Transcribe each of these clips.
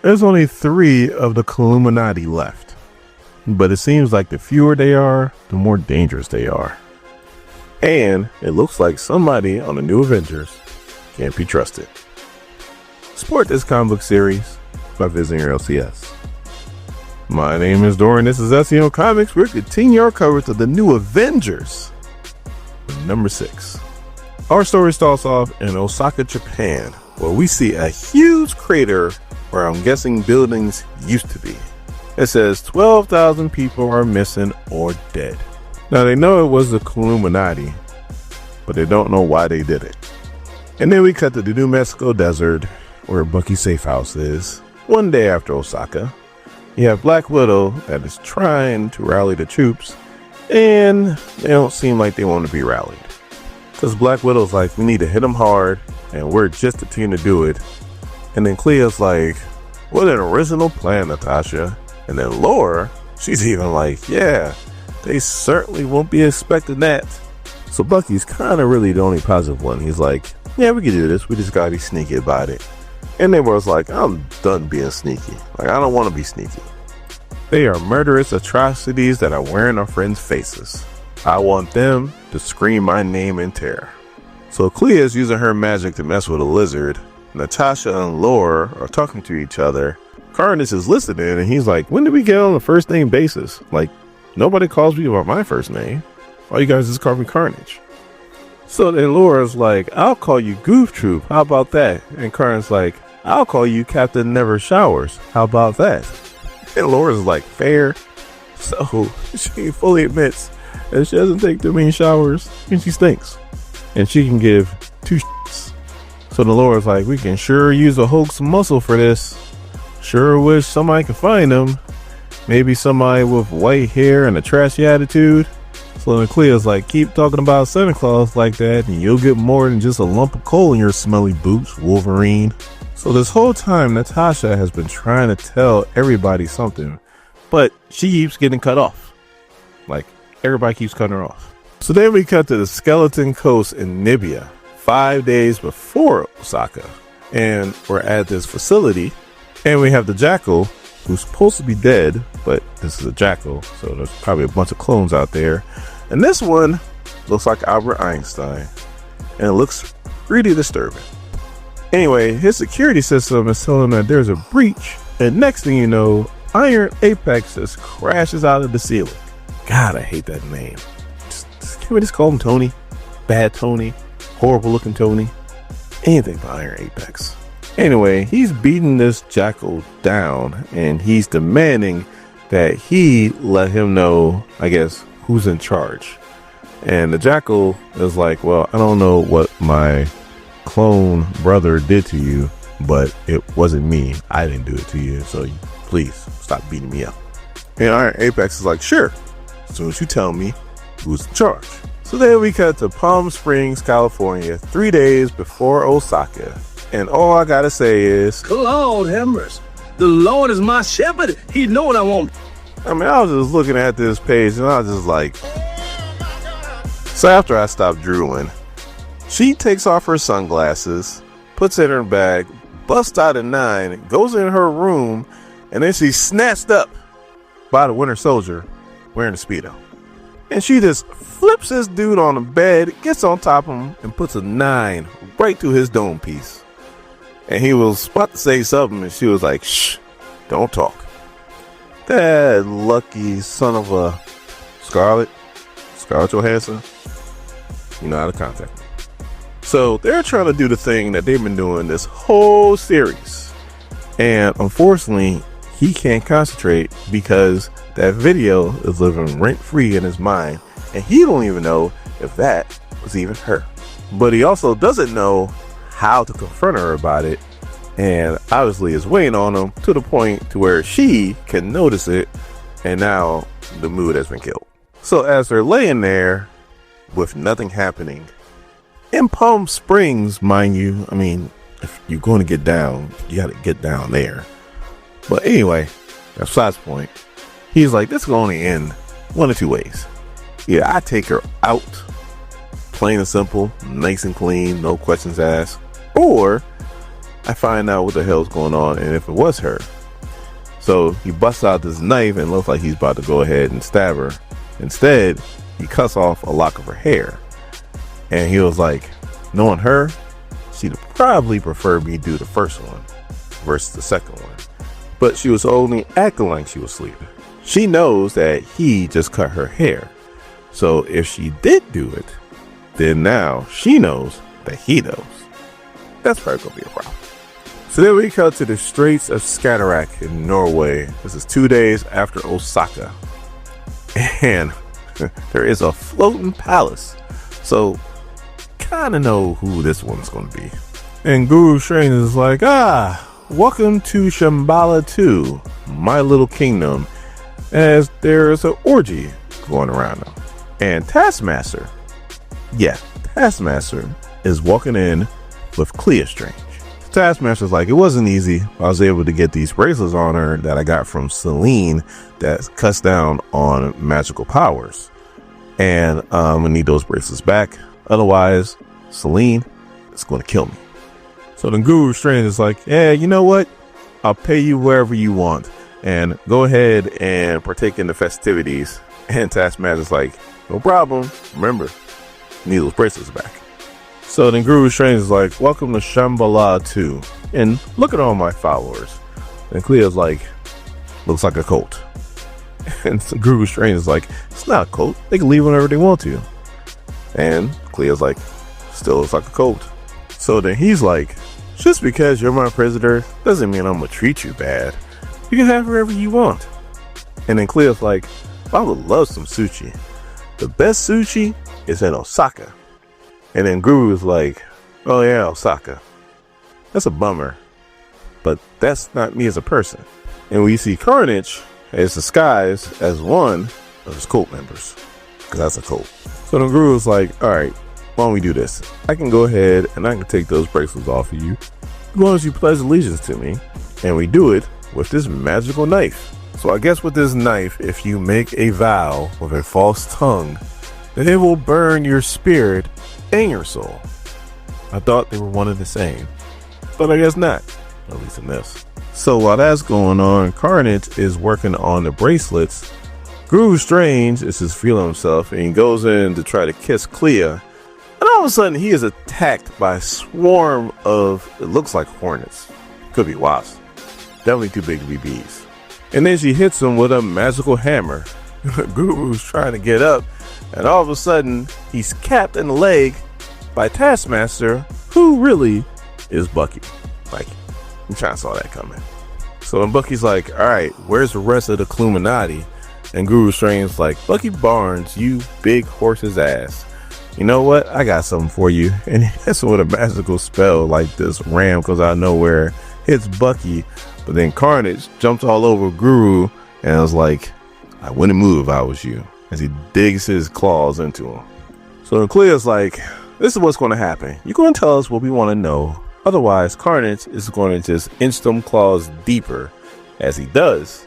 There's only 3 of the Killuminati left, but it seems like the fewer they are, the more dangerous they are. And it looks like somebody on the new Avengers can't be trusted. Support this comic book series by visiting your LCS. My name is Dorian, this is SEO Comics. We're continuing our coverage of the new Avengers, number 6. Our story starts off in Osaka, Japan, where we see a huge crater where I'm guessing buildings used to be. It says 12,000 people are missing or dead. Now they know it was the Illuminati, but they don't know why they did it. And then we cut to the New Mexico desert where Bucky's safe house is. One day after Osaka, you have Black Widow that is trying to rally the troops, and they don't seem like they want to be rallied. Because Black Widow's like, we need to hit them hard, and we're just the team to do it. And then Clea's like, what an original plan, Natasha. And then Laura, she's even like, yeah, they certainly won't be expecting that. So Bucky's kind of really the only positive one. He's like, yeah, we can do this. We just gotta be sneaky about it. And they was like, I'm done being sneaky. Like, I don't want to be sneaky. They are murderous atrocities that are wearing our friends' faces. I want them to scream my name in terror. So Clea is using her magic to mess with a lizard. Natasha and Laura are talking to each other. Carnage is listening, and he's like, when did we get on a first name basis? Like, nobody calls me by my first name. All you guys just call me Carnage. So then Laura's like, I'll call you Goof Troop. How about that? And Carnage's like, I'll call you Captain Never Showers. How about that? And Laura's like, fair. So she fully admits that she doesn't take too many showers and she stinks. And she can give 2 shits. So the Laura's like, we can sure use a hoax muscle for this. Sure wish somebody could find them. Maybe somebody with white hair and a trashy attitude. So then Clea's like, keep talking about Santa Claus like that and you'll get more than just a lump of coal in your smelly boots, Wolverine. So this whole time, Natasha has been trying to tell everybody something, but she keeps getting cut off. Like, everybody keeps cutting her off. So then we cut to the Skeleton Coast in Nibia, 5 days before Osaka. And we're at this facility, and we have the Jackal, who's supposed to be dead, but this is a Jackal, so there's probably a bunch of clones out there. And this one looks like Albert Einstein, and it looks pretty disturbing. Anyway, his security system is telling him that there's a breach, and next thing you know, Iron Apex just crashes out of the ceiling. God, I hate that name. Can we just call him Tony? Bad Tony? Horrible looking Tony? Anything but Iron Apex. Anyway, he's beating this Jackal down, and he's demanding that he let him know, I guess, who's in charge. And the Jackal is like, well, I don't know what my clone brother did to you, but it wasn't me. I didn't do it to you, so please stop beating me up. And Iron Apex is like, sure, as soon as you tell me who's in charge. So then we cut to Palm Springs, California, 3 days before Osaka. And all I gotta say is, Lord Humphries, the Lord is my shepherd. He know what I want. I mean, I was just looking at this page and I was just like, so after I stopped drooling, she takes off her sunglasses, puts it in her bag, busts out a 9, goes in her room, and then she's snatched up by the Winter Soldier wearing a Speedo. And she just flips this dude on the bed, gets on top of him, and puts a 9 right through his dome piece. And he was about to say something, and she was like, shh, don't talk. That lucky son of a Scarlett Johansson, you know how to contact me. So they're trying to do the thing that they've been doing this whole series. And unfortunately, he can't concentrate because that video is living rent-free in his mind. And he don't even know if that was even her. But he also doesn't know how to confront her about it, and obviously is weighing on him to the point to where she can notice it, and now the mood has been killed. So as they're laying there with nothing happening in Palm Springs, mind you, I mean, if you're going to get down, you got to get down there. But anyway, that's besides the point. He's like, this is going to only end one of 2 ways. Either I take her out, plain and simple, nice and clean, no questions asked, or I find out what the hell's going on and if it was her. So he busts out this knife and looks like he's about to go ahead and stab her. Instead, he cuts off a lock of her hair. And he was like, knowing her, she'd probably prefer me do the first one versus the second one. But she was only acting like she was sleeping. She knows that he just cut her hair. So if she did do it, then now she knows that he knows. That's probably going to be a problem. So then we come to the Straits of Skagerrak in Norway. This is 2 days after Osaka. And there is a floating palace. So kind of know who this one's going to be. And Guru Strange is like, welcome to Shamballa 2, my little kingdom, as there's an orgy going around now. And Taskmaster is walking in with Clea Strange. Taskmaster's like, it wasn't easy. I was able to get these bracelets on her that I got from Celine that cuts down on magical powers. And I'm going to need those bracelets back. Otherwise, Celine is going to kill me. So then Guru Strange is like, yeah, you know what? I'll pay you wherever you want. And go ahead and partake in the festivities. And Taskmaster's like, no problem. Remember, need those bracelets back. So then Guru Strange is like, welcome to Shamballa 2. And look at all my followers. And Clea's like, looks like a cult. And Guru Strange is like, it's not a cult. They can leave whenever they want to. And Clea's like, still looks like a cult. So then he's like, just because you're my prisoner doesn't mean I'm gonna treat you bad. You can have wherever you want. And then Clea's like, I would love some sushi. The best sushi is in Osaka. And then Guru is like, oh yeah, Osaka. That's a bummer. But that's not me as a person. And we see Carnage is disguised as one of his cult members. Because that's a cult. So then Guru is like, alright, why don't we do this? I can go ahead and I can take those bracelets off of you. As long as you pledge allegiance to me. And we do it with this magical knife. So I guess with this knife, if you make a vow with a false tongue, then it will burn your spirit and your soul. I thought they were one and the same, but I guess not, at least in this. So while that's going on, Carnage is working on the bracelets. Guru Strange is just feeling himself and he goes in to try to kiss Clea. And all of a sudden he is attacked by a swarm of, it looks like hornets. Could be wasps. Definitely too big to be bees. And then she hits him with a magical hammer. Guru's trying to get up. And all of a sudden, he's capped in the leg by Taskmaster, who really is Bucky. Like, I'm trying to saw that coming. So when Bucky's like, all right, where's the rest of the Killuminati? And Guru Strange's like, Bucky Barnes, you big horse's ass. You know what? I got something for you. And that's with a magical spell like this ram goes out of nowhere, hits Bucky, but then Carnage jumps all over Guru and was like, I wouldn't move if I was you, as he digs his claws into him. So Clea's like, this is what's going to happen. You're going to tell us what we want to know. Otherwise, Carnage is going to just inch them claws deeper, as he does.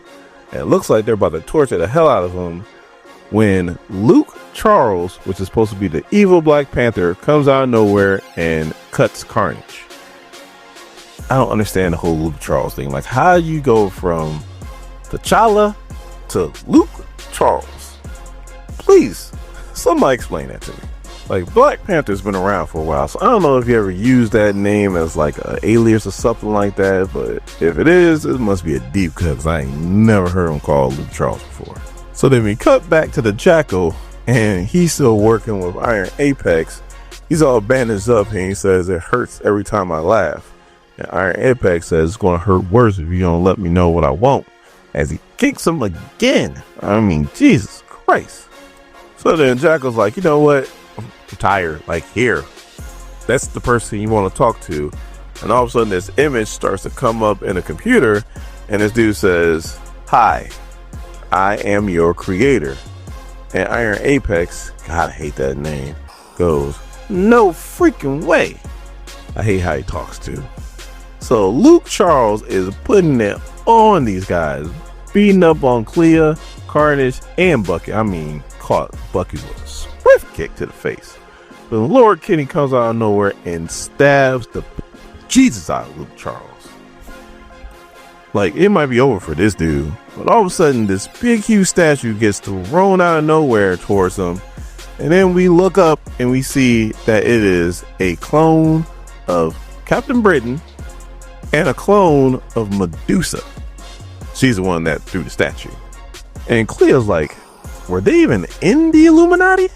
And it looks like they're about to torture the hell out of him when Luke Charles, which is supposed to be the evil Black Panther, comes out of nowhere and cuts Carnage. I don't understand the whole Luke Charles thing. Like, how do you go from T'Challa to Luke Charles? Please, somebody explain that to me. Like, Black Panther's been around for a while, so I don't know if you ever used that name as like an alias or something like that, but if it is, it must be a deep cut, because I ain't never heard him called Luke Charles before. So then we cut back to the Jackal, and he's still working with Iron Apex. He's all bandaged up, and he says, it hurts every time I laugh. And Iron Apex says, it's going to hurt worse if you don't let me know what I want. As he kicks him again. I mean, Jesus Christ. So then Jackal's like, you know what? I'm tired. Like, here. That's the person you want to talk to. And all of a sudden, this image starts to come up in a computer. And this dude says, hi, I am your creator. And Iron Apex, God, I hate that name, goes, no freaking way. I hate how he talks too. So Luke Charles is putting it on these guys, beating up on Clea, Carnage, and Bucky. I mean, caught Bucky with a swift kick to the face. But Lord Kenny comes out of nowhere and stabs the Jesus out of little Charles. Like, it might be over for this dude, but all of a sudden this big huge statue gets thrown out of nowhere towards him, and then we look up and we see that it is a clone of Captain Britain and a clone of Medusa. She's the one that threw the statue. And Cleo's like, were they even in the Illuminati?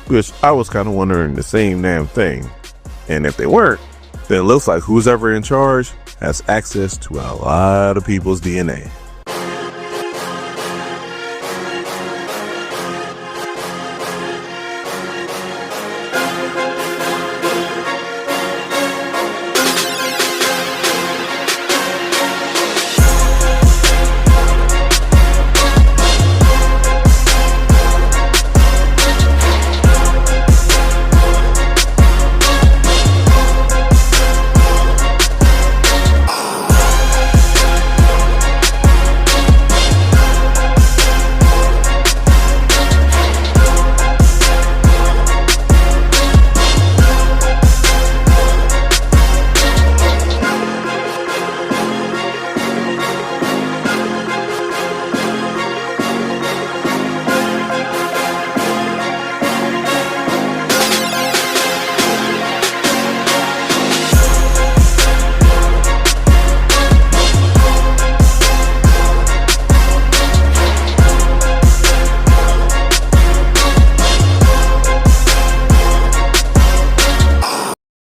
Which I was kind of wondering the same damn thing. And if they weren't, then it looks like who's ever in charge has access to a lot of people's DNA.